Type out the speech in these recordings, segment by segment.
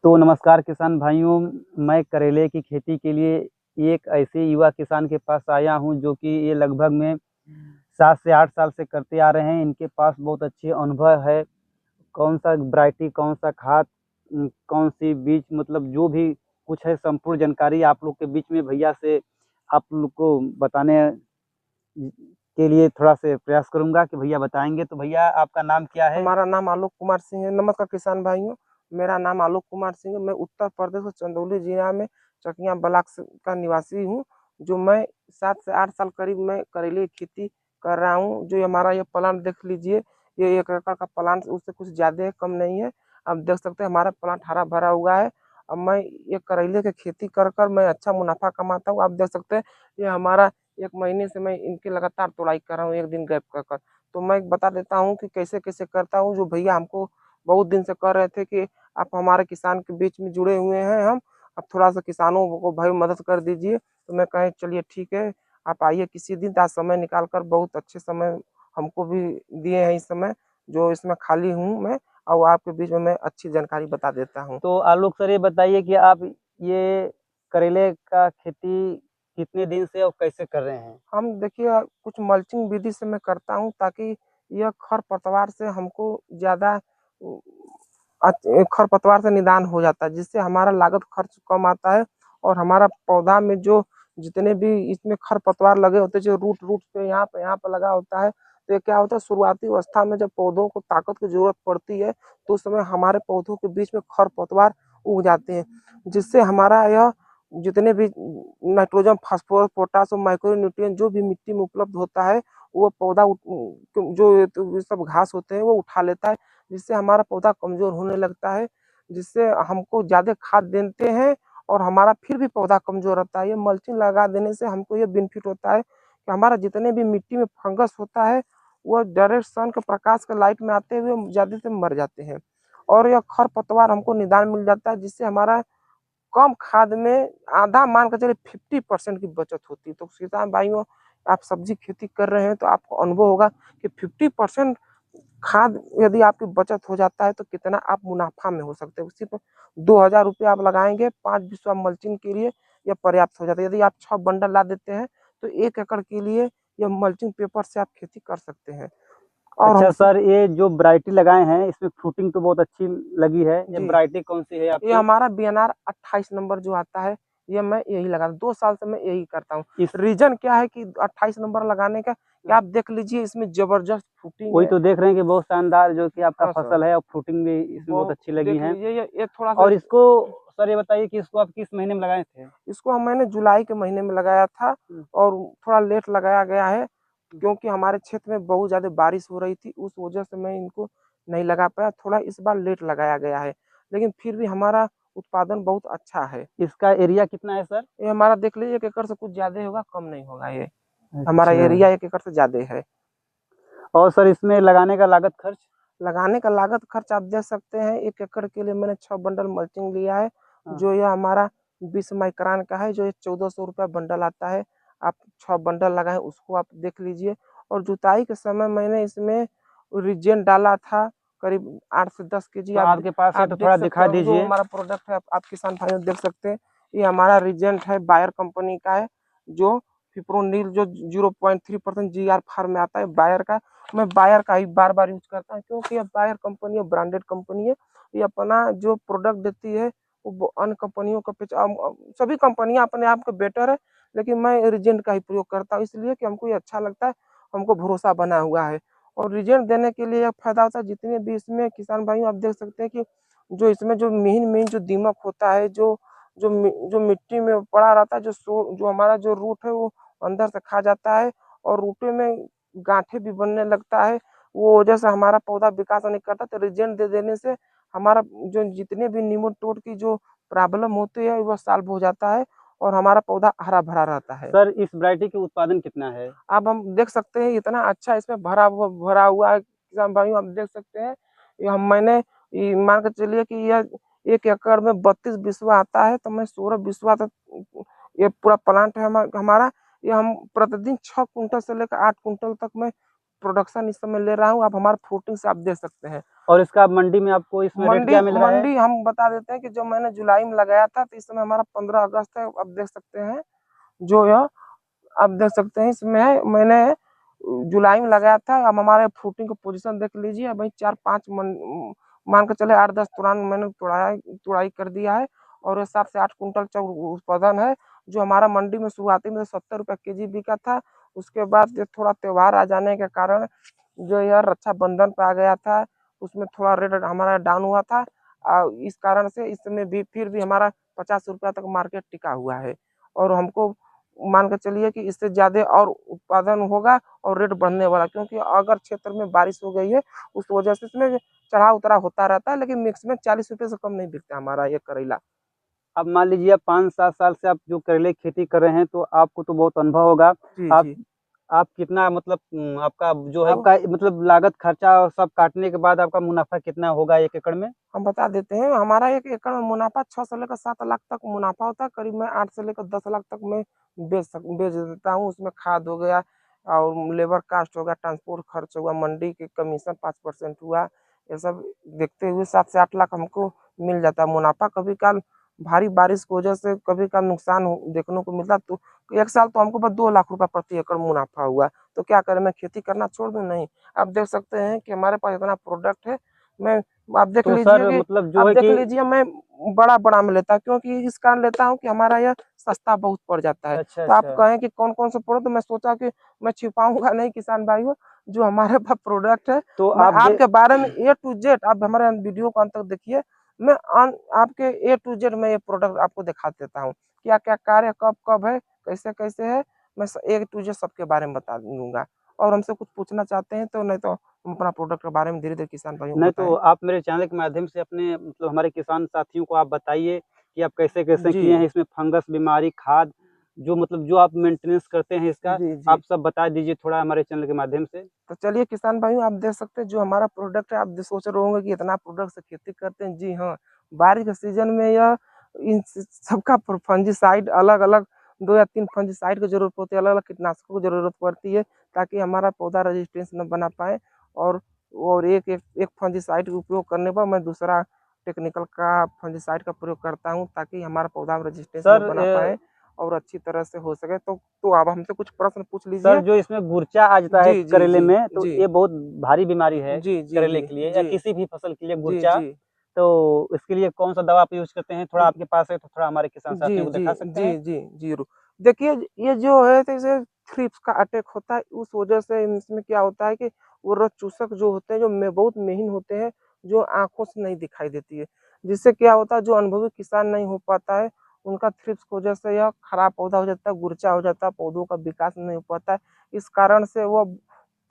तो नमस्कार किसान भाइयों, मैं करेले की खेती के लिए एक ऐसे युवा किसान के पास आया हूं जो कि ये लगभग में 7 से 8 साल से करते आ रहे हैं। इनके पास बहुत अच्छे अनुभव है। कौन सा वैरायटी, कौन सा खाद, कौन सी बीज, मतलब जो भी कुछ है संपूर्ण जानकारी आप लोग के बीच में भैया से आप लोग को बताने के लिए थोड़ा से प्रयास करूंगा कि भैया बताएंगे। तो भैया आपका नाम क्या है? हमारा नाम आलोक कुमार सिंह है। नमस्कार किसान भाइयों, मेरा नाम आलोक कुमार सिंह है। मैं उत्तर प्रदेश के चंदौली जिला में चकिया ब्लॉक का निवासी हूँ। जो मैं 7 से 8 साल करीब मैं करेले की खेती कर रहा हूँ। जो हमारा ये प्लांट देख लीजिए, ये 1 एकड़ का प्लांट, उससे कुछ ज़्यादा है, कम नहीं है। आप देख सकते हैं हमारा प्लांट हरा भरा हुआ है। अब मैं ये करेले की खेती कर कर मैं अच्छा मुनाफा कमाता हूँ। आप देख सकते हैं ये हमारा 1 महीने से मैं इनकी लगातार तोड़ाई कर रहा हूँ, एक दिन गैप कर कर। तो मैं बता देता हूँ कि कैसे कैसे करता हूँ। जो भैया हमको बहुत दिन से कर रहे थे कि आप हमारे किसान के बीच में जुड़े हुए हैं, हम अब थोड़ा सा किसानों को भाई मदद कर दीजिए। तो मैं कहे चलिए ठीक है, आप आइए किसी दिन। आज समय निकाल कर बहुत अच्छे समय हमको भी दिए हैं इस समय जो इसमें खाली हूँ मैं, और आपके बीच में मैं अच्छी जानकारी बता देता हूँ। तो आलोक सर, ये बताइए कि आप ये करेले का खेती कितने दिन से और कैसे कर रहे हैं? हम देखिए कुछ मल्चिंग विधि से मैं करता हूँ ताकि यह खरपतवार से हमको ज़्यादा खरपतवार से निदान हो जाता है, जिससे हमारा लागत खर्च कम आता है। और हमारा पौधा में जो जितने भी इसमें खरपतवार लगे होते हैं, जो रूट रूट पे यहाँ पे लगा होता है, तो ये क्या होता है, शुरुआती अवस्था में जब पौधों को ताकत की जरूरत पड़ती है तो उस समय हमारे पौधों के बीच में खरपतवार उग जाते हैं, जिससे हमारा यह जितने भी नाइट्रोजन, फास्फोरस, पोटास और माइक्रो न्यूट्रिएंट जो भी मिट्टी में उपलब्ध होता है, वो पौधा जो तो सब घास होते हैं वो उठा लेता है, जिससे हमारा पौधा कमजोर होने लगता है, जिससे हमको ज़्यादा खाद देते हैं और हमारा फिर भी पौधा कमजोर रहता है। ये मल्चिंग लगा देने से हमको ये बेनिफिट होता है कि हमारा जितने भी मिट्टी में फंगस होता है वो डायरेक्ट सन के प्रकाश के लाइट में आते हुए ज़्यादा से मर जाते हैं, और यह खरपतवार हमको निदान मिल जाता है, जिससे हमारा कम खाद में आधा मान के चलिए 50% की बचत होती है। तो किसान भाइयों, आप सब्जी खेती कर रहे हैं तो आपको अनुभव होगा कि 50% खाद यदि आपकी बचत हो जाता है तो कितना आप मुनाफा में हो सकते हैं। सिर्फ 2,000 रुपये आप लगाएंगे 5 बिस्वा मल्चिंग के लिए, यह पर्याप्त हो जाता है। यदि आप 6 बंडल ला देते हैं तो 1 एकड़ के लिए यह मल्चिंग पेपर से आप खेती कर सकते हैं। और अच्छा हम सर, ये जो वैरायटी लगाए हैं इसमें फ्रूटिंग तो बहुत अच्छी लगी है। ये जी, वैरायटी कौन सी है ये आपकी? हमारा बीएनआर 28 नंबर जो आता है, ये मैं यही लगा 2 साल से मैं यही करता हूँ। इस रीजन क्या है कि 28 नंबर लगाने का, कि आप देख लीजिए इसमें जबरदस्त फ्रूटिंग वही है। तो देख रहे हैं कि बहुत शानदार जो कि आपका हाँ सर, फसल है, और फ्रूटिंग भी इसमें बहुत वो अच्छी लगी देख है। लीजिए ये थोड़ा सा। और इसको सर ये बताइए कि इसको आप किस महीने में लगाए थे? इसको मैंने जुलाई के महीने में लगाया था, हम्म, और थोड़ा लेट लगाया गया है हम्म। क्योंकि हमारे क्षेत्र में बहुत ज़्यादा बारिश हो रही थी, उस वजह से मैं इनको नहीं लगा पाया। थोड़ा इस बार लेट लगाया गया है, लेकिन फिर भी हमारा उत्पादन बहुत अच्छा है। इसका एरिया कितना है सर? ये हमारा देख लीजिए 1 एकड़ से कुछ ज़्यादा होगा, कम नहीं होगा ये। हमारा अच्छा। एरिया 1 एकड़ से ज़्यादा है। और सर इसमें लगाने का लागत खर्च? लगाने का लागत खर्च आप देख सकते हैं, 1 एकड़ के लिए मैंने 6 बंडल मल्चिंग लिया है, हाँ। जो यह हमारा 20 माइक्रान का है, जो ये 1400 रुपये बंडल आता है। आप 6 बंडल लगाए उसको आप देख लीजिए। और जुताई के समय मैंने इसमें रिजेंट डाला था करीब 8 से 10 केजी। तो आपके पास है आप तो देख थोड़ा सकते दिखा हैं जो दीजिए। हमारा प्रोडक्ट है, आप किसान भाइयों देख सकते हैं। ये हमारा रिजेंट है, बायर कंपनी का है, जो फिप्रोनिल जो 0.3% GR फार्म में आता है बायर का। मैं बायर का ही बार बार यूज करता हूँ क्योंकि ये बायर कंपनी है, ब्रांडेड कंपनी है। ये अपना जो प्रोडक्ट देती है वो अन्य कंपनियों का सभी कंपनियां अपने आप को बेटर है, लेकिन मैं रिजेंट का ही प्रयोग करता हूँ इसलिए कि हमको ये अच्छा लगता है, हमको भरोसा बना हुआ है। और रिजेंट देने के लिए एक फायदा होता है, जितने भी इसमें किसान भाइयों आप देख सकते हैं कि जो इसमें जो मेन मेन जो दीमक होता है, जो मिट्टी में पड़ा रहता है, जो हमारा जो रूट है वो अंदर से खा जाता है, और रूटे में गांठे भी बनने लगता है। वो वजह से हमारा पौधा विकास नहीं करता। तो रिजेंट दे देने से हमारा जो जितने भी निमोटोड की जो प्रॉब्लम होती है वो सॉल्व हो जाता है, और हमारा पौधा हरा भरा रहता है। सर इस वैरायटी के उत्पादन कितना है? अब हम देख सकते हैं इतना अच्छा इसमें भरा हुआ है किसान भाइयों, आप देख सकते हैं। ये हम मैंने मान के चलिए कि यह 1 एकड़ में 32 बिस्वा आता है, तो मैं 16 बिस्वा तक ये पूरा प्लांट है हमारा। ये हम प्रतिदिन 6 कुंटल से लेकर 8 कुंटल तक मैं प्रोडक्शन इस समय ले रहा हूँ। आप हमारे फ्रूटिंग से आप देख सकते हैं। और इसका मंडी में आपको इसमें रेट क्या मिल रहा है? मंडी हम बता देते हैं कि जो मैंने जुलाई में लगाया था, तो इस समय हमारा 15 अगस्त है। आप देख सकते हैं जो यह आप देख सकते हैं इसमें मैंने जुलाई में लगाया था। अब हमारे फ्रूटिंग की पोजीशन देख लीजिए। भाई 4-5 मान के चले 8-10 तुरान मैंने तुड़ाई कर दिया है, और ये 7 से 8 कुंटल उत्पादन है। जो हमारा मंडी में शुरुआती में 70 रुपये केजी बिका था। उसके बाद ये थोड़ा त्योहार आ जाने के कारण जो यह रक्षाबंधन पे आ गया था, उसमें थोड़ा रेट हमारा डाउन हुआ था। इस कारण से इस समय भी फिर भी हमारा 50 रुपया तक मार्केट टिका हुआ है, और हमको मान के चलिए कि इससे ज़्यादा और उत्पादन होगा और रेट बढ़ने वाला, क्योंकि अगर क्षेत्र में बारिश हो गई है उस वजह से इसमें चढ़ाव उतराव होता रहता है, लेकिन मिक्स में 40 रुपये से कम नहीं बिकता हमारा ये करेला। अब मान लीजिए आप 5-7 साल से आप जो करेले की खेती कर रहे हैं, तो आपको तो बहुत अनुभव होगा। जी आप जी। आप कितना मतलब आपका जो है अब का मतलब लागत खर्चा और सब काटने के बाद आपका मुनाफा कितना होगा 1 एकड़ में? हम बता देते हैं, हमारा 1 एकड़ में मुनाफा 6 से लेकर 7 लाख तक मुनाफा होता है। करीब मैं 8 से लेकर 10 लाख तक मैं बेच देता हूँ। उसमें खाद हो गया और लेबर कास्ट हो गया, ट्रांसपोर्ट खर्च हुआ, मंडी के कमीशन 5% हुआ, ये सब देखते हुए 7 से 8 लाख हमको मिल जाता है मुनाफा। कभी काल भारी बारिश की वजह से कभी काल नुकसान देखने को मिलता, तो एक साल तो हमको बस 2 लाख रुपया प्रति एकड़ मुनाफा हुआ। तो क्या करें, मैं खेती करना छोड़ दूं? नहीं। आप देख सकते हैं कि हमारे पास इतना प्रोडक्ट है। मैं आप देख तो लीजिए सर कि मतलब जो आप है देख कि लीजिए मैं बड़ा में लेता हूँ, क्योंकि इस कारण लेता हूँ कि हमारा यह सस्ता बहुत पड़ जाता है। अच्छा, तो आप अच्छा। कहें कि कौन कौन से प्रोडक्ट, तो मैं सोचा कि मैं छिपाऊंगा नहीं किसान भाइयों, जो हमारे पास प्रोडक्ट है तो मैं आप आपके बारे में A to Z, आप हमारे वीडियो को अंत तक देखिए। मैं आपके A to Z मैं ये प्रोडक्ट आपको दिखा देता हूँ, क्या क्या कार्य कब कब है, कैसे कैसे है, मैं A to Z सबके बारे में बता दूंगा। और हमसे कुछ पूछना चाहते हैं तो, नहीं तो हम अपना प्रोडक्ट के बारे में धीरे धीरे किसान भाइयों को नहीं तो बताएं। आप मेरे चैनल के माध्यम से अपने मतलब हमारे किसान साथियों को आप बताइए कि आप कैसे-कैसे जी किए हैं, इसमें फंगस बीमारी, खाद जो मतलब जो आप मेंटेनेंस करते हैं इसका, जी जी। आप सब बता दीजिए थोड़ा हमारे चैनल के माध्यम से। तो चलिए किसान भाइयों, आप देख सकते हैं जो हमारा प्रोडक्ट है। आप सोच रहे होंगे कि इतना प्रोडक्ट से खेती करते हैं। जी हाँ, बारिश के सीजन में यह इन सबका फंजीसाइड अलग अलग 2 या 3 फंजीसाइड की जरूरत होती है, अलग अलग कीटनाशकों की जरूरत पड़ती है, ताकि हमारा पौधा रेजिस्टेंस न बना पाए। और एक फंजीसाइड का उपयोग करने पर मैं दूसरा टेक्निकल का फंजीसाइड का प्रयोग करता हूँ, ताकि हमारा पौधा रेजिस्टेंस न सर बना पाए और अच्छी तरह से हो सके। तो आप हमसे कुछ प्रश्न पूछ सर लीजिए। जो इसमें गुर्चा आ जाता है जी जी करेले जी में, तो जी ये बहुत भारी बीमारी है जी जी करेले जी के लिए या जी किसी भी फसल के लिए जी गुर्चा। जी तो इसके लिए कौन-सा दवा आप यूज़ करते हैं? थोड़ा आपके पास है तो थोड़ा हमारे किसान जी साथियों को जी दिखा सकते जी हैं? जी जी देखिए, ये जो है जैसे थ्रिप्स का अटैक होता है, उस वजह से इसमें क्या होता है कि वो रस चूसक जो होते हैं, जो बहुत महीन होते हैं, जो आंखों से नहीं दिखाई देती है, जिससे क्या होता है, जो अनुभवी किसान नहीं हो पाता है, उनका थ्रिप्स की वजह से यह खराब पौधा हो जाता है, गुर्चा हो जाता है, पौधों का विकास नहीं हो पाता है। इस कारण से वो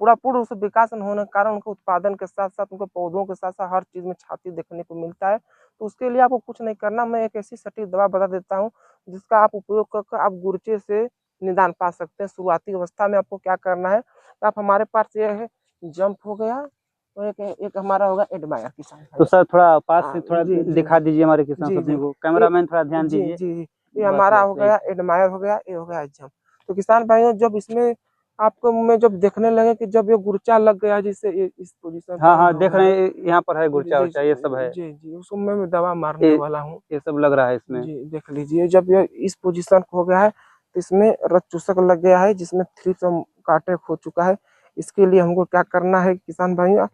पूरा पूर्ण रूप से विकास न होने के कारण उनके उत्पादन के साथ साथ, उनके पौधों के साथ साथ हर चीज में छाती देखने को मिलता है। तो उसके लिए आपको कुछ नहीं करना, मैं एक ऐसी सटीक दवा बता देता हूँ, जिसका आप उपयोग करके आप गुर्चे से निदान पा सकते हैं। शुरुआती अवस्था में आपको क्या करना है, तो आप हमारे पास ये है जंप हो गया, तो एक हमारा होगा एडमायर किसान तो भाई। सर थोड़ा पास से थोड़ा जी जी दिखा दीजिए हमारे किसान जी जी साथियों को। ये कैमरामैन थोड़ा ध्यान जी दीजिए। जी ये बस, हमारा बस हो यही। गया एडमायर हो गया, ये हो गया जंप। तो किसान भाइयों, जब इसमें आपको मैं जब देखने लगे कि जब ये गुर्चा लग गया, जिससे इस पोजीशन हाँ, पर हाँ, हो देख गया रहे है। हैं यहाँ पर है जी गुर्चा-वर्चा ये सब है। जी जी, उसको मैं दवा मारने ये वाला हूँ। ये सब लग रहा है इसमें। जी देख लीजिए, जब ये इस पोजीशन को हो गया है, तो इसमें रस चूसक लग गया है, जिसमें थ्रिप्स का अटैक हो चुका है। इसके लिए हमको क्या करना है किसान भाइयों,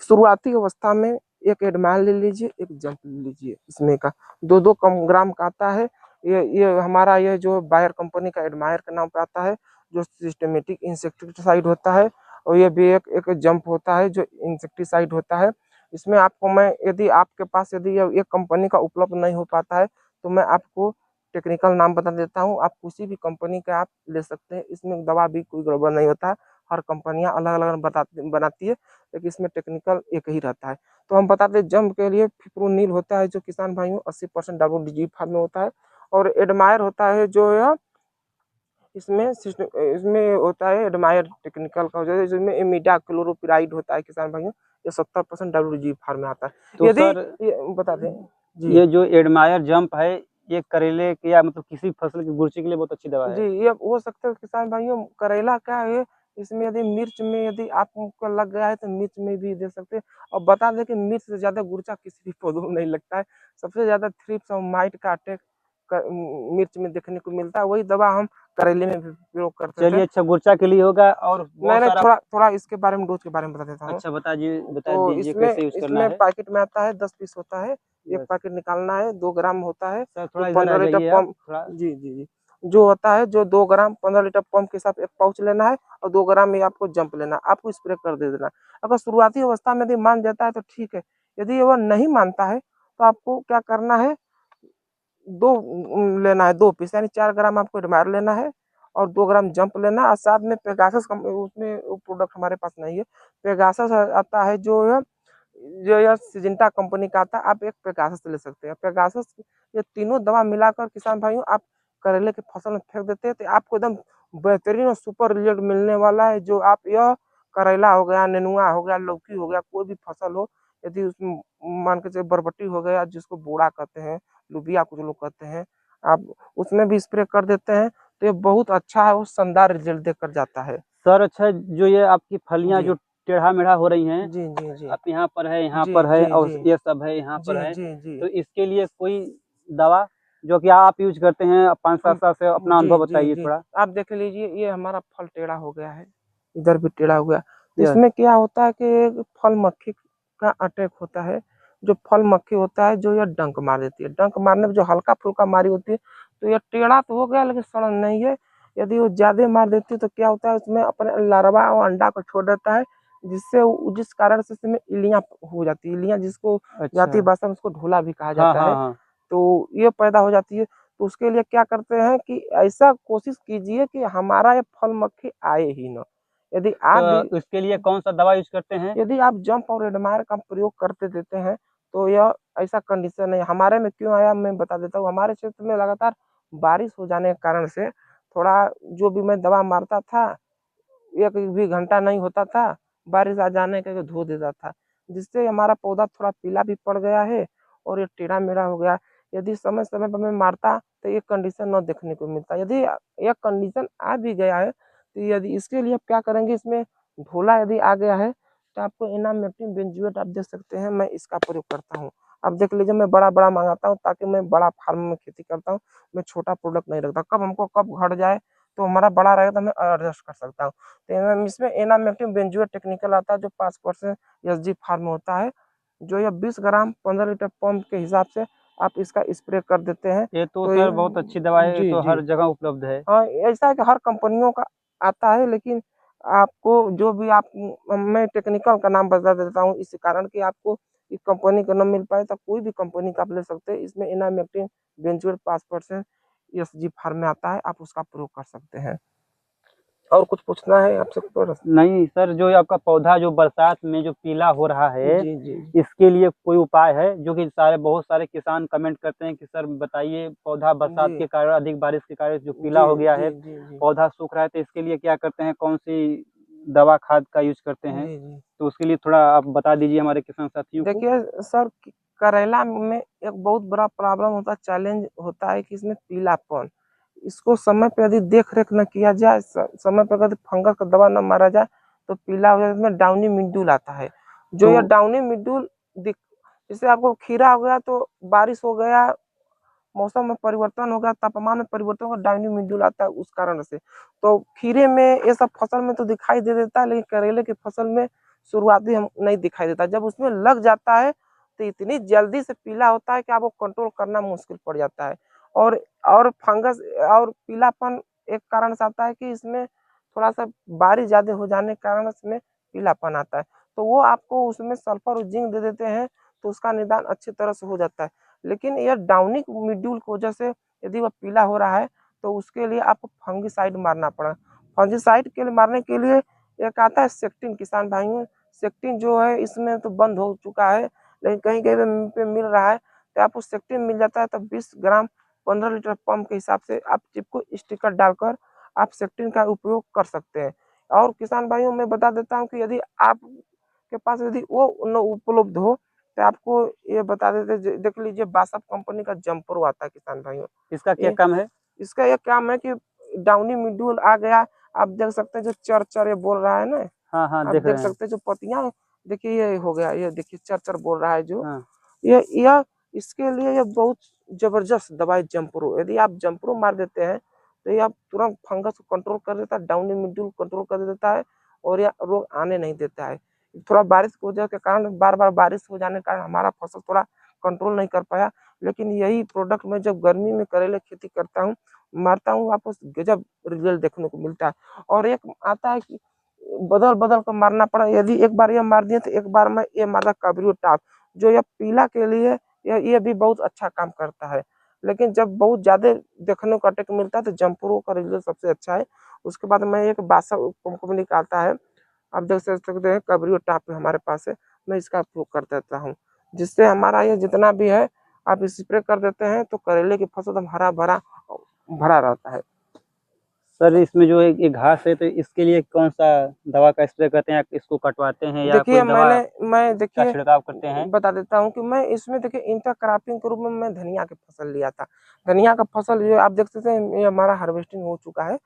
शुरुआती अवस्था में एक एडमायर ले लीजिए, एक जंप ले लीजिए। इसमें का 2-2 कम ग्राम का आता है। ये हमारा ये जो बायर कंपनी का एडमायर के नाम पे आता है, जो सिस्टेमेटिक इंसेक्टिसाइड होता है, और ये भी एक जंप होता है जो इंसेक्टिसाइड होता है। इसमें आपको मैं, यदि आपके पास यदि ये कंपनी का उपलब्ध नहीं हो पाता है, तो मैं आपको टेक्निकल नाम बता देता हूँ, आप किसी भी कंपनी का आप ले सकते हैं। इसमें दवा भी कोई गड़बड़ नहीं होता है, हर कंपनियां अलग अलग बनाती है, लेकिन इसमें टेक्निकल एक ही रहता है। तो हम बताते हैं, जंप के लिए फिप्रोनिल होता है, जो किसान भाइयों 80% WDG फार्म में होता है। और एडमायर होता है जो है इसमें होता है एडमायर टेक्निकल का, जिसमें इमिडा क्लोरोपिराइड होता है किसान भाइयों, ये 70% WDG फार्म में आता है। तो यदि सर ये बता दें जी ये जो एडमायर जंप है, ये करेले के या मतलब किसी फसल की गुर्चे के लिए बहुत अच्छी दवा जी, है। ये हो सकता है किसान भाइयों, करेला क्या है, इसमें यदि मिर्च में यदि आपको लग गया है तो मिर्च में भी दे सकते हैं। और बता दें कि मिर्च से ज्यादा गुर्चा किसी भी पौधों में नहीं लगता है। सबसे ज्यादा थ्रिप्स और माइट का अटैक मिर्च में देखने को मिलता है। वही दवा हम करेले में भी प्रयोग करते थे। चलिए, अच्छा गुर्चा के लिए होगा और नहीं बहुत नहीं, सारा। थोड़ा थोड़ा इसके बारे में, डोज के बारे में बता देता हूँ। अच्छा बता तो दीजिए इसमें कैसे यूज करना इसमें है। पैकेट में आता है, 10 पीस होता है। एक यस पैकेट निकालना है, 2 ग्राम होता है। सर, जो थोड़ा इधर आ 15 लीटर जाइए आप पंप, थोड़ा। जी जी जी, जो होता है जो 2 ग्राम 15 लीटर पंप के साथ एक पाउच लेना है, और 2 ग्राम में आपको जंप लेना है, आपको स्प्रे कर दे देना है। अगर शुरुआती अवस्था में यदि मान जाता है तो ठीक है, यदि वह नहीं मानता है तो आपको क्या करना है, दो लेना है, 2 पीस यानी 4 ग्राम आपको एडमायर लेना है, और 2 ग्राम जंप लेना है। और साथ में पेगासस उसमें प्रोडक्ट हमारे पास नहीं है। पेगासस आता है जो यह सिजेंटा कंपनी का आता है, आप एक पेगासस ले सकते हैं। पेगासस ये तीनों दवा मिलाकर किसान भाइयों आप करेले की फसल में फेंक देते हैं तो आपको एकदम बेहतरीन और सुपर रिजल्ट मिलने वाला है। जो आप यह करेला हो गया, नेनुआ हो गया, लौकी हो गया, कोई भी फसल हो, यदि उसमें मान के चलिए बरबट्टी हो गया जिसको बोड़ा कहते हैं, लुबिया कुछ लोग कहते हैं, आप उसमें भी स्प्रे कर देते हैं तो ये बहुत अच्छा है, वो शानदार रिजल्ट देकर जाता है। सर अच्छा, जो ये आपकी फलियां जी जो टेढ़ा मेढ़ा हो रही हैं, जी जी जी आप यहाँ पर है, यहाँ जी पर है जी और जी ये सब है यहाँ पर जी है, जी जी तो इसके लिए कोई दवा जो कि आप यूज करते हैं 5-7 हम साल से, अपना जी अनुभव जी बताइए जी, थोड़ा। आप देख लीजिए ये हमारा फल टेढ़ा हो गया है, इधर भी टेढ़ा हो गया। तो यस इसमें क्या होता है कि फल मक्खी का अटैक होता है। जो फल मक्खी होता है जो यह डंक मार देती है, डंक मारने में जो हल्का फुल्का मारी होती है तो यह टेढ़ा तो हो गया लेकिन सड़न नहीं है। यदि वो ज्यादा मार देती है तो क्या होता है, उसमें अपने लार्वा और अंडा को छोड़ देता है, जिस कारण से इसमें इलियां हो जाती है। इलियां जिसको अच्छा। जाति भाषा में उसको ढोला भी कहा हाँ जाता हाँ है। हाँ। तो ये पैदा हो जाती है। तो उसके लिए क्या करते हैं कि ऐसा कोशिश कीजिए कि हमारा ये फल मक्खी आए ही ना। यदि आप भी तो इसके लिए कौन सा दवा यूज करते हैं। यदि आप जंप और एडमायर का प्रयोग करते देते हैं तो यह ऐसा कंडीशन है। हमारे में क्यों आया मैं बता देता हूँ। हमारे क्षेत्र में लगातार बारिश हो जाने के कारण से थोड़ा जो भी मैं दवा मारता था, एक भी घंटा नहीं होता था, बारिश आ जाने के धो देता था, जिससे हमारा पौधा थोड़ा पीला भी पड़ गया है और ये टेढ़ा मेढ़ा हो गया। यदि समय समय पर मैं मारता तो ये कंडीशन न देखने को मिलता। यदि यह कंडीशन आ भी गया है तो यदि इसके लिए आप क्या करेंगे, इसमें ढोला यदि आ गया है तो आपको इनामेक्टिन बेंजोएट आप दे सकते हैं। मैं इसका प्रयोग करता हूँ। अब देख लीजिए मैं बड़ा बड़ा मंगाता हूँ ताकि मैं बड़ा फार्म में खेती करता हूँ। मैं छोटा प्रोडक्ट नहीं रखता, कब हमको कब घट जाए तो हमारा बड़ा रहेगा तो मैं एडजस्ट कर सकता हूँ। तो इसमें इनामेक्टिन बेंजोएट टेक्निकल आता है जो 5% एसजी फार्म होता है, जो ये 20 ग्राम 15 लीटर पंप के हिसाब से आप इसका स्प्रे कर देते हैं। ये तो तो सर बहुत अच्छी दवा है, ये जी तो जी हर जगह उपलब्ध है। हाँ, ऐसा है कि हर कंपनियों का आता है, लेकिन आपको जो भी आप मैं टेक्निकल का नाम बता देता हूँ इस कारण कि आपको इस कंपनी का न मिल पाए तो कोई भी कंपनी का आप ले सकते हैं। इसमें इनामेक्टिन बेंजोएट 5% एसजी फार्म में आता है, आप उसका प्रयोग कर सकते हैं। और कुछ पूछना है आपसे प्रश्न? नहीं सर, जो ये आपका पौधा जो बरसात में जो पीला हो रहा है, जी जी इसके लिए कोई उपाय है? जो कि बहुत सारे किसान कमेंट करते हैं कि सर बताइए, पौधा बरसात जी के कारण, अधिक बारिश के कारण जो पीला जी हो गया जी है, जी जी पौधा सूख रहा है, तो इसके लिए क्या करते हैं, कौन सी दवा खाद का यूज करते हैं? जी जी तो उसके लिए थोड़ा आप बता दीजिए हमारे किसान साथियों को। देखिए सर, करेला में एक बहुत बड़ा प्रॉब्लम होता है, चैलेंज होता है कि इसमें पीलापन। इसको समय पे यदि देख रेख न किया जाए, समय पे यदि फंगस का दवा न मारा जाए तो पीला हो जाए। इसमें डाउनी मिड्यूल आता है, जो तो यह डाउनी मिड्यूल जैसे आपको खीरा हो गया तो बारिश हो गया, मौसम में परिवर्तन होगा, तापमान में परिवर्तन होगा, डाउनी मिड्यूल आता है उस कारण से। तो खीरे में ये सब फसल में तो दिखाई दे देता है, लेकिन करेले की फसल में शुरुआती हम नहीं दिखाई देता। जब उसमें लग जाता है तो इतनी जल्दी से पीला होता है कि आपको कंट्रोल करना मुश्किल पड़ जाता है। और और फंगस और पीलापन एक कारण से आता है कि इसमें थोड़ा सा बारिश ज्यादा हो जाने के कारण इसमें पीलापन आता है। तो वो आपको उसमें सल्फर और जिंक दे देते हैं तो उसका निदान अच्छी तरह से हो जाता है। लेकिन यह डाउनी मिड्यूल की वजह से यदि वह पीला हो रहा है तो उसके लिए आपको फंगिसाइड मारना पड़ा। फंगिसाइड के लिए मारने के लिए एक आता है सेक्टिन, किसान भाइयों, सेक्टिन जो है इसमें तो बंद हो चुका है लेकिन कहीं कहीं पे मिल रहा है। तो आपको सेक्टिन मिल जाता है, तो 20 ग्राम 15 लीटर पंप के हिसाब से आप चिपको स्टिकर डालकर आप सेक्टिन का उपयोग कर सकते हैं। और किसान भाइयों मैं बता देता हूँ कि यदि आप के पास यदि वो न उपलब्ध हो तो आपको ये बता देते, देख लीजिए बासफ कंपनी का जंपर आता है किसान भाइयों। इसका क्या ये काम है? इसका ये काम है कि डाउनी मिड्यूल आ गया, आप देख सकते हैं जो चर चर ये बोल रहा है ना, हाँ हाँ आप देख देख रहे हैं। सकते हैं जो पत्तियां, देखिए ये हो गया, ये देखिए चर चर बोल रहा है जो, हाँ यह इसके लिए ये बहुत जबरदस्त दवाई जंपरो, यदि आप जंपरो मार देते हैं तो ये आप तुरंत फंगस को कंट्रोल कर देता है, डाउनी मिल्ड्यू कंट्रोल कर देता है, और यह रोग आने नहीं देता है। थोड़ा बारिश की वजह के कारण, बार बार बारिश हो जाने के कारण हमारा फसल थोड़ा कंट्रोल नहीं कर पाया, लेकिन यही प्रोडक्ट मैं जब गर्मी में करेले खेती करता हूँ, मारता हूँ, वापस गजब रिजल्ट देखने को मिलता है। और एक आता है कि बदल बदल कर मारना पड़ा, यदि एक बार ये मार दिए तो एक बार मैं ये मारता काब्रियो टॉप, जो यह पीला के लिए ये भी बहुत अच्छा काम करता है। लेकिन जब बहुत ज्यादा देखने को अटैक मिलता है तो जंपरो का रिजल्ट सबसे अच्छा है। उसके बाद मैं एक बासा कंपनी का आता है, आप देख सकते हैं काब्रियो टॉप हमारे पास है, मैं इसका उपयोग कर देता हूँ, जिससे हमारा ये जितना भी है आप स्प्रे कर देते हैं तो करेले की फसल एकदम हरा भरा भरा रहता है। सर, इसमें जो एक घास है तो इसके लिए कौन सा दवा का स्प्रे करते हैं, इसको कटवाते हैं या देखिए कोई दवा मैं का देखिए छिड़काव करते हैं? बता देता हूँ कि मैं इसमें देखिए इंटरक्रॉपिंग के रूप में मैं धनिया की फसल लिया था। धनिया का फसल ये आप देख सकते हैं, ये हमारा हार्वेस्टिंग हो चुका है,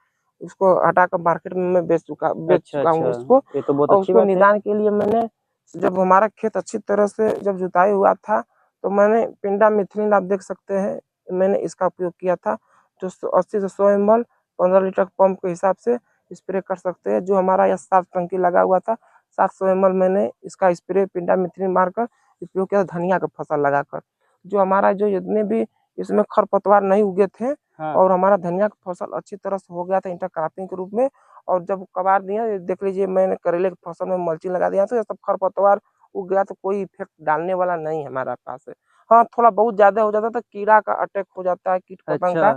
उसको हटाकर मार्केट में मैं बेच अच्छा चुका हूँ अच्छा, उसको। ये तो बहुत और अच्छी उसको बात है। निदान के लिए मैंने, जब हमारा खेत अच्छी तरह से जब जुताई हुआ था, तो मैंने पिंडा मिथिलीन आप देख सकते हैं, मैंने इसका उपयोग किया था, जो 80 से 100 ml 15 लीटर पंप के हिसाब से स्प्रे कर सकते हैं। जो हमारा यह 7 टंकी लगा हुआ था, 700 ml मैंने इसका स्प्रे पिंडा मिथिलीन मारकर उपयोग किया धनिया का फसल लगाकर। जो हमारा जो जितने भी इसमें खरपतवार नहीं उगे थे, हाँ और हमारा धनिया का फसल अच्छी तरह से हो गया था इंटरक्रॉपिंग के रूप में। और जब कबार दिया, देख लीजिए मैंने करेले की फसल में मल्चिंग लगा दिया, तो ये सब खरपतवार उग गया, तो कोई इफेक्ट डालने वाला नहीं है हमारे पास है। हाँ, थोड़ा बहुत ज्यादा हो जाता था, कीड़ा का अटैक हो जाता है, कीट पतंग अच्छा। का,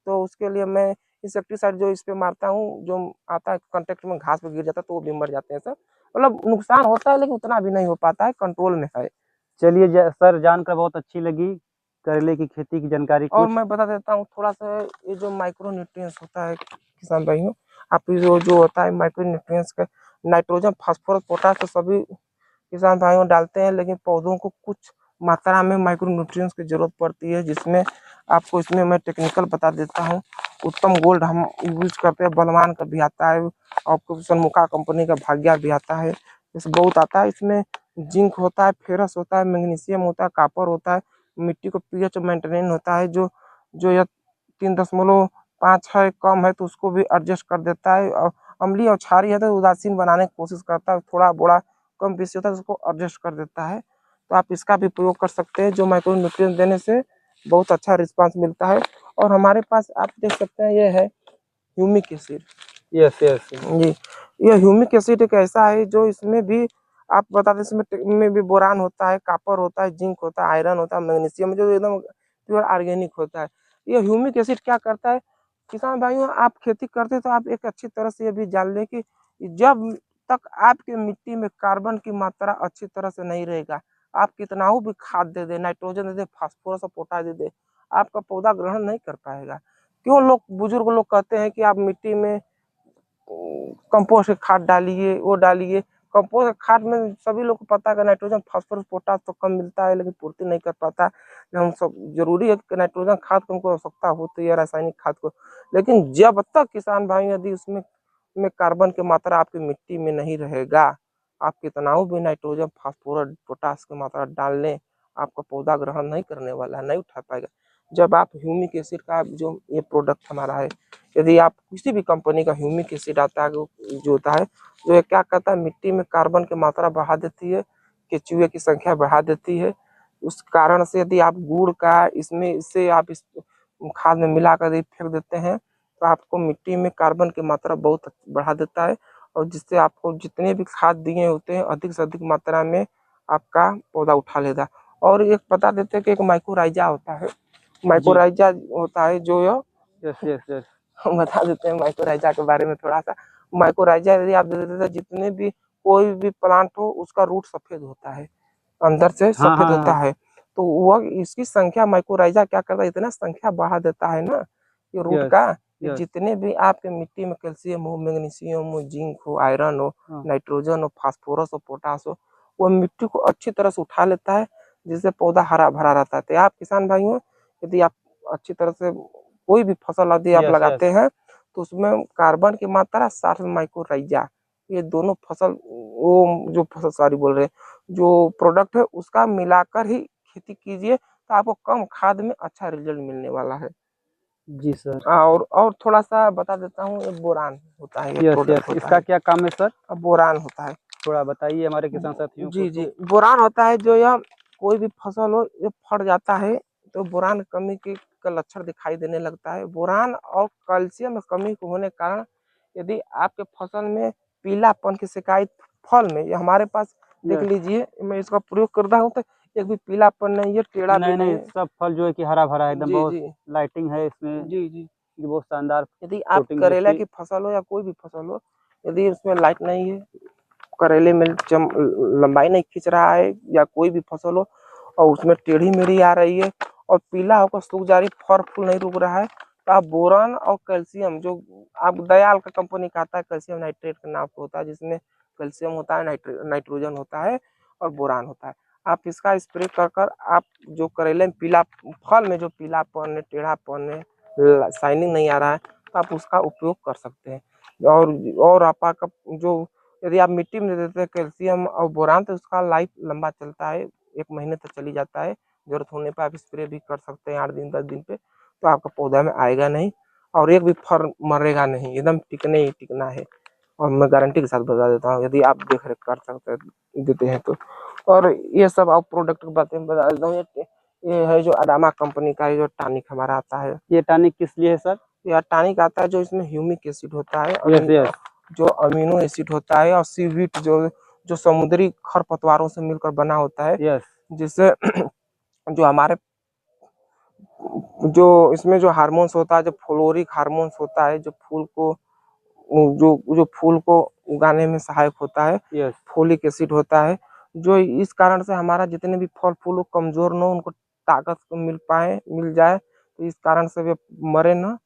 तो उसके लिए मैं इंसेक्टिसाइड जो इस पे मारता हूँ, जो आता है कांटेक्ट में घास पे गिर जाता है तो वो भी मर जाते हैं सर। मतलब नुकसान होता है लेकिन उतना भी नहीं हो पाता है, कंट्रोल में है। चलिए सर, जानकर बहुत अच्छी लगी करेले की खेती की जानकारी और कुछ। मैं बता देता हूँ थोड़ा सा, ये जो माइक्रो न्यूट्रिएंट्स होता है किसान भाइयों, आप जो जो होता है माइक्रो न्यूट्रिएंट्स का, नाइट्रोजन फास्फोरस पोटास तो सभी किसान भाइयों डालते हैं, लेकिन पौधों को कुछ मात्रा में माइक्रो न्यूट्रिएंट्स की जरूरत पड़ती है, जिसमें आपको इसमें मैं टेक्निकल बता देता हूँ। उत्तम गोल्ड हम यूज करते हैं, बलवान का भी आता है, आपको सनमुखा कंपनी का भाग्य भी आता है, इस बहुत आता है। इसमें जिंक होता है, फेरस होता है, मैग्नीशियम होता है, कॉपर होता है, मिट्टी को पीएच मेंटेन होता है, जो जो यह 3.5 है कम है तो उसको भी एडजस्ट कर देता है, और अम्लीय और क्षारीय है तो उदासीन बनाने की कोशिश करता है, थोड़ा बड़ा कम बेसी होता है तो उसको एडजस्ट कर देता है। तो आप इसका भी प्रयोग कर सकते हैं, जो माइक्रो न्यूट्रिएंट देने से बहुत अच्छा रिस्पांस मिलता है। और हमारे पास आप देख सकते हैं ये है ह्यूमिक एसिड। Yes yes. जी, ये ह्यूमिक एसिड एक ऐसा है जो इसमें भी आप बता दें, इसमें भी बोरान होता है, कॉपर होता है, जिंक होता है, आयरन होता है, मैग्नीशियम, जो एकदम प्योर ऑर्गेनिक होता है। ये ह्यूमिक एसिड क्या करता है, किसान भाइयों आप खेती करते तो आप एक अच्छी तरह से ये भी जान लें कि जब तक आपके मिट्टी में कार्बन की मात्रा अच्छी तरह से नहीं रहेगा, आप कितना भी खाद दे दे, नाइट्रोजन दे दे, फास्फोरस और पोटाश दे दे, आपका पौधा ग्रहण नहीं कर पाएगा। क्यों लोग बुजुर्ग लोग कहते हैं कि आप मिट्टी में कंपोस्ट खाद डालिए, वो डालिए। कंपोस्ट खाद में सभी लोग को पता है कि नाइट्रोजन फास्फोरस पोटास तो कम मिलता है, लेकिन पूर्ति नहीं कर पाता। हम सब जरूरी है कि नाइट्रोजन खाद को हमको आवश्यकता होती है, रासायनिक खाद को, लेकिन जब तक किसान भाई यदि उसमें कार्बन की मात्रा आपकी मिट्टी में नहीं रहेगा, आप कितना भी नाइट्रोजन फास्फोरस पोटास की मात्रा डाल लें, आपका पौधा ग्रहण नहीं करने वाला है, नहीं उठा पाएगा। जब आप ह्यूमिक एसिड का जो ये प्रोडक्ट हमारा है, यदि आप किसी भी कंपनी का ह्यूमिक एसिड आता है जो होता है, जो ये क्या करता है, मिट्टी में कार्बन की मात्रा बढ़ा देती है, केचुए की संख्या बढ़ा देती है। उस कारण से यदि आप गुड़ का इसमें इससे आप इस खाद में मिलाकर फेंक देते हैं, तो आपको मिट्टी में कार्बन की मात्रा बहुत बढ़ा देता है, और जिससे आपको जितने भी खाद दिए होते हैं अधिक से अधिक मात्रा में आपका पौधा उठा लेगा। और एक बता देते हैं कि एक माइक्रोराइजा होता है, जी। माइक्रोराइजा होता है जो यस यस यस। हम बता देते हैं माइक्रोराइजा के बारे में थोड़ा सा। माइक्रोराइजा यदि आप दे देते हैं, जितने भी कोई भी प्लांट हो उसका रूट सफेद होता है, अंदर से हाँ सफेद हाँ होता हाँ। है, तो वह इसकी संख्या माइक्रोराइजा क्या करता है, इतना संख्या बढ़ा देता है ना ये रूट यस का, कि यस। जितने भी आपके मिट्टी में कैल्शियम हो, मैग्नीशियम हो, जिंक हो, आयरन हो, हाँ। नाइट्रोजन हो, फास्फोरस हो, पोटास हो, वो मिट्टी को अच्छी तरह से उठा लेता है, जिससे पौधा हरा भरा रहता है। तो आप किसान भाइयों, यदि आप अच्छी तरह से कोई भी फसल यदि आप यस यस। लगाते हैं, तो उसमें कार्बन की मात्रा साथ में माइक्रोराइजा, ये दोनों फसल वो जो फसल सॉरी बोल रहे जो प्रोडक्ट है उसका मिलाकर ही खेती कीजिए, तो आपको कम खाद में अच्छा रिजल्ट मिलने वाला है। जी सर। और थोड़ा सा बता देता हूँ, ये बोरान होता है, ये यस प्रोडक्ट यस, होता इसका है। क्या काम है सर? अब बोरान होता है, थोड़ा बताइए हमारे किसान साथियों को जी तो। जी, बोरान होता है जो यह कोई भी फसल हो ये फट जाता है तो बोरान कमी के का लक्षण दिखाई देने लगता है। बोरान और कैल्शियम कमी होने के कारण यदि आपके फसल में पीलापन की शिकायत फल में, ये हमारे पास देख यस। लीजिए, मैं इसका प्रयोग करता हूँ तो एक भी पीलापन नहीं है, टेढ़ा भी नहीं नहीं नहीं, है। सब फल जो है कि हरा भरा है एकदम, जी बहुत जी लाइटिंग है इसमें, जी जी। ये बहुत शानदार यदि आप कोटिंग है करेला इसकी। की फसल हो या कोई भी फसल हो, यदि उसमें लाइट नहीं है, करेले में लंबाई नहीं खींच रहा है, या कोई भी फसल हो और उसमें टेढ़ी मेढ़ी आ रही है और पीला होकर सूख जा रही, फल फूल नहीं रुक रहा है, तो आप बोरान और कैल्शियम, जो आप दयाल का कंपनी का आता है, कैल्शियम नाइट्रेट का नाम होता है, जिसमें कैल्शियम होता है, नाइट्रोजन होता है और बोरान होता है। आप इसका स्प्रे कर कर आप जो करेले में पीला फल में जो पीलापन है, टेढ़ापन है, शाइनिंग नहीं आ रहा है, तो आप उसका उपयोग कर सकते हैं। और आपका जो यदि आप मिट्टी में दे देते हैं कैल्शियम और बोरान, तो उसका लाइफ लंबा चलता है, 1 महीने तक चली जाता है। जरूरत होने पर आप स्प्रे भी कर सकते हैं 8 दिन 10 दिन पे, तो आपका पौधा में आएगा नहीं और एक भी फर मरेगा नहीं, एकदम टिकने ही टिकना है। और मैं गारंटी के साथ बता देता हूँ, यदि आप देख रेख कर सकते देते हैं तो। और ये सब आप प्रोडक्ट की बातें बता देता हूँ, ये है जो अडामा कंपनी का ये जो टॉनिक हमारा आता है। ये टॉनिक किस लिए है सर? यह टॉनिक आता है जो इसमें ह्यूमिक एसिड होता है, यस यस। जो अमीनो एसिड होता है, और सीवीट जो जो समुद्री खरपतवारों से मिलकर बना होता है, यस। जिससे जो हमारे जो इसमें जो हार्मोन्स होता है, जो फ्लोरिक हार्मोन्स होता है, जो फूल को जो फूल को उगाने में सहायक होता है, यस। फोलिक एसिड होता है, जो इस कारण से हमारा जितने भी फल फूल कमजोर न हो, उनको ताकत मिल जाए, तो इस कारण से वे मरे ना,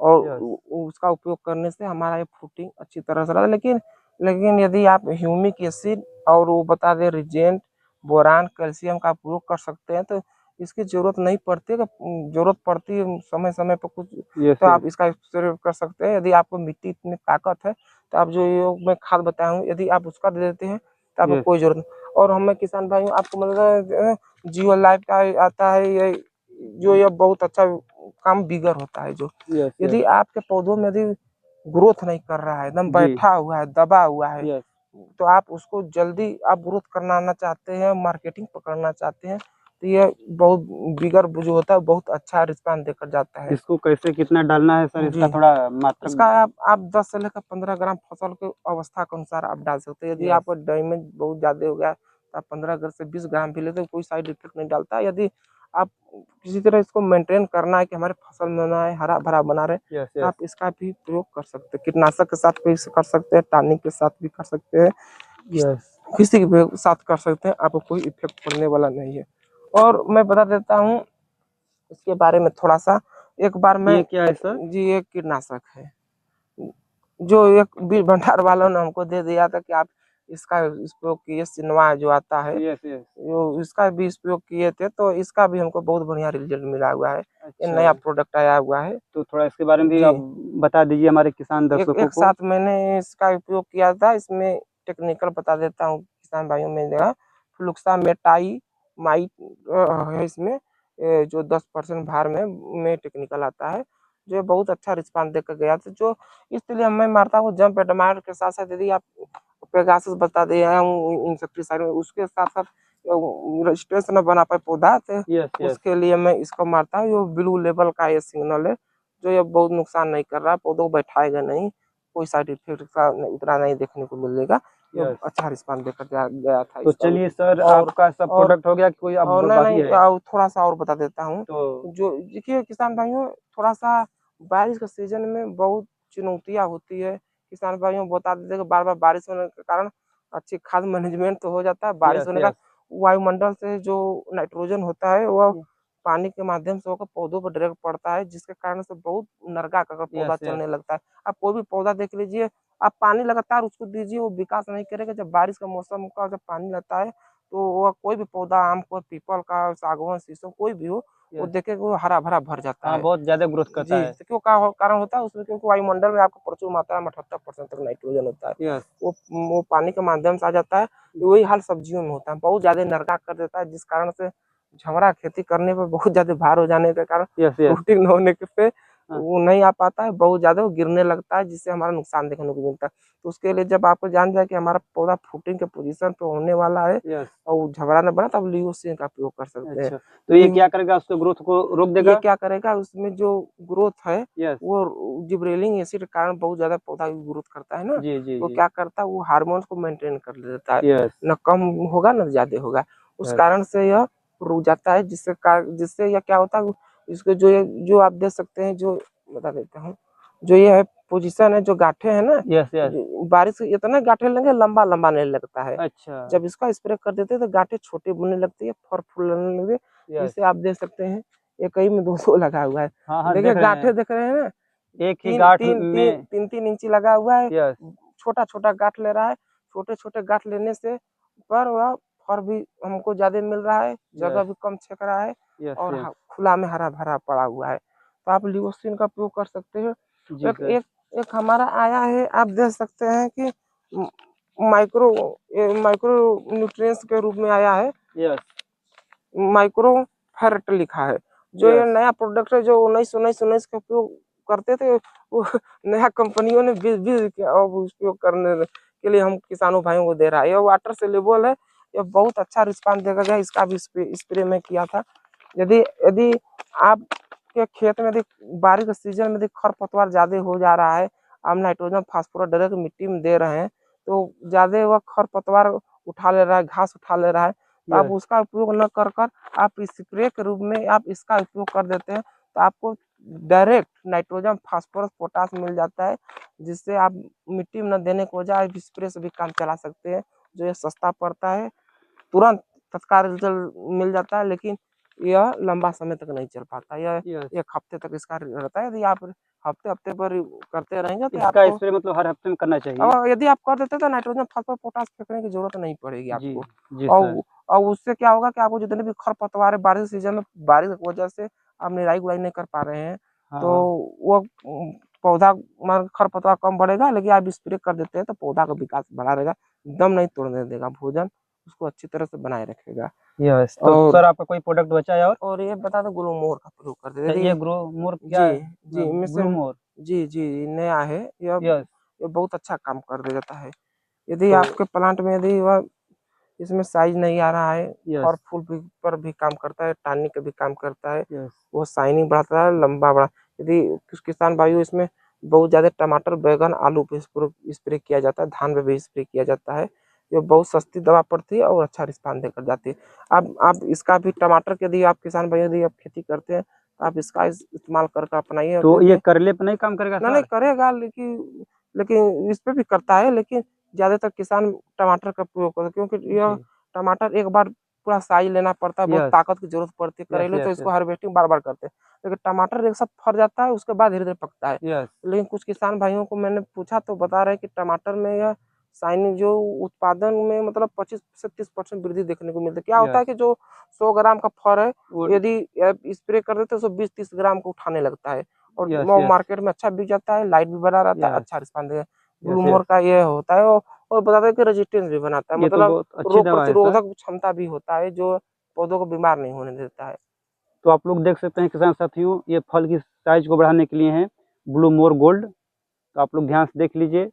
और यस। उसका उपयोग करने से हमारा ये फ्रूटिंग अच्छी तरह से रहा। लेकिन लेकिन यदि आप ह्यूमिक एसिड और वो बता दें रिजेंट, बोरान, कैल्शियम का उपयोग कर सकते हैं, तो इसकी जरूरत नहीं पड़ती है, जरूरत पड़ती है समय समय पर कुछ, यस तो यस। आप इसका प्रयोग कर सकते हैं। यदि आपको मिट्टी इतनी ताकत है, तो आप जो ये मैं खाद बताया हूँ, यदि आप उसका दे देते हैं तो आपको यस कोई जरूरत नहीं। और हमें किसान भाई आपको मतलब जियो लाइफ का आता है, ये जो ये बहुत अच्छा काम बिगर होता है, जो यस। यस। यदि आपके पौधों में यदि ग्रोथ नहीं कर रहा है, एकदम जी। बैठा हुआ है, दबा हुआ है, यस। तो आप उसको जल्दी आप ग्रोथ करना चाहते हैं, मार्केटिंग पकड़ना चाहते हैं, तो ये बहुत बिगर जो होता है बहुत अच्छा रिस्पांस देकर जाता है। इसको कैसे कितना डालना है सर, इसका जी, थोड़ा मात्रा? इसका आप 10 से लेकर 15 ग्राम फसल के अवस्था के अनुसार आप डाल सकते हैं। यदि यस। आपका डैमेज बहुत ज्यादा हो गया, तो आप 15 ग्राम से 20 ग्राम भी लेते हैं, कोई साइड इफेक्ट नहीं डालता। यदि आप किसी तरह इसको मेंटेन करना है कि हमारे फसल में ना है, हरा भरा बना रहे, यस तो यस। आप इसका भी प्रयोग कर सकते हैं। कीटनाशक के साथ भी कर सकते हैं, टॉनिक के साथ भी कर सकते हैं, यस। किसी के भी साथ कर सकते हैं, आपको कोई इफेक्ट पड़ने वाला नहीं है। और मैं बता देता हूँ इसके बारे में थोड़ा सा, एक बार मैं ये क्या है सर? जी, एक कीटनाशक है जो एक बीज भंडार वालों ने हमको दे दिया था कि आप इसका उपयोग कीजिए, सिनवा जो आता है, यस यस। जो इसका भी उपयोग किए थे, तो इसका भी हमको बहुत बढ़िया रिजल्ट मिला हुआ है। ये अच्छा, नया प्रोडक्ट आया हुआ है। तो थोड़ा इसके बारे में भी जी, आप बता दीजिए हमारे किसान एक दर्शकों एक को। साथ मैंने इसका उपयोग किया था, इसमें टेक्निकल बता देता हूँ किसान भाइयों में देगा। फ्लुक्सा मेटाई माइट है इसमें, जो 10% भार में टेक्निकल आता है, जो बहुत अच्छा रिस्पांस देकर गया था। जो इसलिए मैं मारता हूँ जंप एडमायर के साथ साथ, यदि आप पेगासस बता दे इंसेक्टिसाइड, उसके साथ साथ रेजिस्टेंस न बना पाए पौधा, तो यस यस। उसके लिए मैं इसको मारता हूँ। ये ब्लू लेवल का ये सिग्नल है, जो ये बहुत नुकसान नहीं कर रहा, पौधों को बैठाएगा नहीं, कोई साइड इफेक्ट का उतना नहीं देखने को मिलेगा। ये यस। अच्छा रिस्पांस देकर गया था तो इसका। चलिए सर, और आपका सब और प्रोडक्ट हो गया कि कोई अब और नहीं बाकी नहीं, है? थोड़ा सा और बता देता हूँ। तो जो देखिए किसान भाइयों, थोड़ा सा बारिश के सीजन में बहुत चुनौतियाँ होती है। किसान भाइयों बता देते हैं कि बार बार बारिश होने के कारण अच्छी खाद मैनेजमेंट तो हो जाता है, बारिश यस होने का यस। वायुमंडल से जो नाइट्रोजन होता है वह पानी के माध्यम से होकर पौधों पर डायरेक्ट पड़ता है, जिसके कारण से बहुत नरगा कर पौधा यस यस। चलने लगता है। आप कोई भी पौधा देख लीजिए, आप पानी लगातार उसको दीजिए, वो विकास नहीं करेगा। जब बारिश का मौसम का जब पानी लगता है, तो वह कोई भी पौधा, आम को, पीपल का, सागवान, शीशम कोई भी हो, वो देखेंगे वो हरा भरा भर जाता हाँ, है। बहुत ज्यादा ग्रोथ करता जी, है। तो क्यों कारण होता है उसमें, क्योंकि वायुमंडल में आपको प्रचुर मात्रा में 78% तक नाइट्रोजन होता है। यस। वो पानी के माध्यम से आ जाता है। तो वही हाल सब्जियों में होता है, बहुत ज्यादा नरका कर देता है, जिस कारण से झमरा खेती करने पर बहुत ज्यादा भार हो जाने के कारण, यस यस। फ्रूटिंग न होने के पे हाँ। वो नहीं आ पाता है, बहुत ज्यादा वो गिरने लगता है, जिससे हमारा नुकसान देखने को मिलता है। तो उसके लिए जब आपको जान जाए कि हमारा पौधा फ्रूटिंग के पोजीशन पे होने वाला है यस। और झमरा न बना, तब लियोसिन का प्रयोग कर सकते हैं। अच्छा, तो ये क्या करेगा, उसके ग्रोथ को रोक ये देगा? क्या करेगा, उसमें जो ग्रोथ है यस। वो जिब्रेलिक एसिड के कारण बहुत ज्यादा पौधा ग्रोथ करता है ना, जी जी तो जी। क्या करता है वो हार्मोन्स को मेंटेन कर देता है, यस। न कम होगा न ज्यादा होगा, उस यस। कारण से यह रुक जाता है, जिससे यह क्या होता है, इसको जो आप देख सकते हैं, जो बता देता हूँ, जो ये है पोजीशन है, जो गांठे है ना, यस यस। बारिश से इतना गांठे लगे, लंबा लंबा नहीं लगता है। अच्छा। जब इसका स्प्रे कर देते हैं तो गांठे छोटे बनने लगती है, फर फूलने लगते, यस। जिसे आप देख सकते हैं, ये कई में 200 लगा हुआ है। हाँ हाँ, देखिए देख रहे गांठे हैं, देख रहे हैं ना, एक ही तीन गांठ तीन तीन में। तीन तीन इंची लगा हुआ है, यस। छोटा छोटा गांठ ले रहा है, छोटे छोटे गांठ लेने से पर वह फर भी हमको ज्यादा मिल रहा है, जगह यस भी कम छेक रहा है, यस। और यस। खुला में हरा भरा पड़ा हुआ है, तो आप लिवोसिन का प्रयोग कर सकते हो। जी एक सर। एक एक हमारा आया है, आप देख सकते हैं कि माइक्रो माइक्रो न्यूट्रिएंट्स के रूप में आया है, यस। माइक्रो फेरेट लिखा है, जो ये यस। नया प्रोडक्ट है, जो 1919 का उपयोग करते थे, वो नया कंपनियों ने बीज बीज के अब उपयोग करने के लिए हम किसानों भाइयों को दे रहा है। ये वाटर सेल्युबल है, ये बहुत अच्छा रिस्पांस देगा गया, इसका भी स्प्रे में किया था। यदि यदि आपके खेत में यदि बारिश के सीजन में यदि खरपतवार ज्यादा हो जा रहा है, आप नाइट्रोजन फास्फोरस डायरेक्ट मिट्टी में दे रहे हैं, तो ज्यादा वह खरपतवार उठा ले रहा है, घास उठा ले रहा है, तो आप यस। उसका उपयोग न कर कर आप स्प्रे के रूप में आप इसका उपयोग कर देते हैं, तो आपको डायरेक्ट नाइट्रोजन फास्फोरस पोटास मिल जाता है, जिससे आप मिट्टी में न देने को वजह आप स्प्रे से भी काम चला सकते हैं, जो ये सस्ता पड़ता है, तुरंत तत्काल रिजल्ट मिल जाता है, लेकिन यह लंबा समय तक नहीं चल पाता, यह यस। 1 हफ्ते तक इसका रहता है। यदि आप हफ्ते हफ्ते पर करते रहेंगे तो इसका आपको, स्प्रे मतलब हर हफ्ते में करना चाहिए? और यदि आप कर देते हैं तो नाइट्रोजन फास्फोरस पोटास फेंकने की जरूरत नहीं पड़ेगी जी। आपको। जी सर। और उससे क्या होगा कि आपको जितने भी खरपतवार है, बारिश सीजन में बारिश की वजह से आप निराई गुड़ाई नहीं कर पा रहे हैं, हाँ तो हाँ। वो पौधा खरपतवार कम बढ़ेगा, लेकिन आप स्प्रे कर देते हैं तो पौधा का विकास बना रहेगा, दम नहीं तोड़ने देगा, भोजन उसको अच्छी तरह से बनाए रखेगा। यस, तो और सर आपका कोई प्रोडक्ट बचा है और? ये बता दो, ग्लोमोर का प्रयोग करते हैं ये यदि, ग्रो मोर क्या जी है? जी इनमें से, ब्लू मोर। जी जी नया है, यस। ये बहुत अच्छा काम कर दे जाता है। यदि तो आपके प्लांट में यदि वह इसमें साइज नहीं आ रहा है, यस। फल फूल भी पर भी काम करता है, टानी का भी काम करता है, यस। वो शाइनिंग बढ़ाता है, लंबा बड़ा, यदि कुछ किसान भाइयों इसमें बहुत ज्यादा टमाटर, बैगन, आलू पे स्प्रे किया जाता है, धान पे भी स्प्रे किया जाता है, ये बहुत सस्ती दवा पड़ती है और अच्छा रिस्पांस देकर जाती है। आप इसका भी टमाटर के, यदि आप किसान भाई यदि आप खेती करते हैं, तो आप इसका इस्तेमाल करके अपनाइए, तो ये क्योंकि करले पे नहीं काम करेगा नहीं सर? करेगा, लेकिन लेकिन इस पे भी करता है, लेकिन ज्यादातर किसान टमाटर का प्रयोग करते हैं, क्योंकि यह जी। टमाटर एक बार पूरा साइज लेना पड़ता है, बहुत यस ताकत की जरूरत पड़ती है, यस करेले तो यस। इसको हार्वेस्टिंग बार बार करते हैं, लेकिन टमाटर एक साथ फर जाता है, उसके बाद धीरे धीरे पकता है। यस। लेकिन कुछ किसान भाइयों को मैंने पूछा तो बता रहे हैं कि टमाटर में यह साइनिंग जो उत्पादन में मतलब 25 से 30% वृद्धि देखने को मिलती है। क्या होता है यस। कि जो 100 ग्राम का फर है, वो। यदि स्प्रे कर देते हैं तो 20-30 ग्राम को उठाने लगता है, और यस वो यस। मार्केट में अच्छा बिक जाता है, लाइट भी बना रहता है, यस अच्छा रिस्पांस देगा। यस। ग्लूमोर का ये होता है, और बताते हैं कि रेजिस्टेंस भी बनाता है, ये तो मतलब बहुत अच्छी रोग दवा है सर। प्रतिरोधक क्षमता भी होता है, जो पौधों को बीमार नहीं होने देता है। तो आप लोग देख सकते हैं किसान साथियों, ये फल की साइज को बढ़ाने के लिए है ब्लू मोर गोल्ड, तो आप लोग ध्यान से देख लीजिए।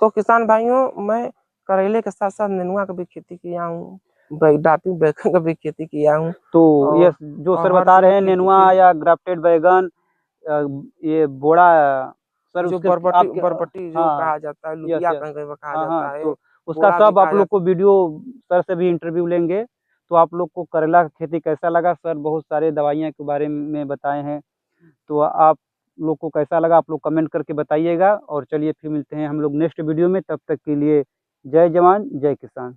तो किसान भाइयों, मैं करेले के साथ साथ नेनुआ का भी खेती किया हूँ, डाटी बैगन का भी खेती किया हूँ, तो ये और जो सर हर बता जगह रहे हैं खेती नेनुआ की, या ग्राफ्टेड बैगन, अ, ये बोड़ा, सर जो उसके बरबटी आपके बरबटी जो हाँ। कहा जाता है, यस लुबिया यस। कहीं कहीं कहा हाँ हाँ, जाता है, तो उसका बोड़ा भी सब आप कहा लोग जाता को वीडियो सर से भी इंटरव्यू लेंगे। तो आप लोग को करेला का खेती कैसा लगा, सर बहुत सारे दवाइयाँ के बारे में बताए हैं, तो आप लोग को कैसा लगा आप लोग कमेंट करके बताइएगा। और चलिए फिर मिलते हैं हम लोग नेक्स्ट वीडियो में, तब तक के लिए जय जवान जय किसान।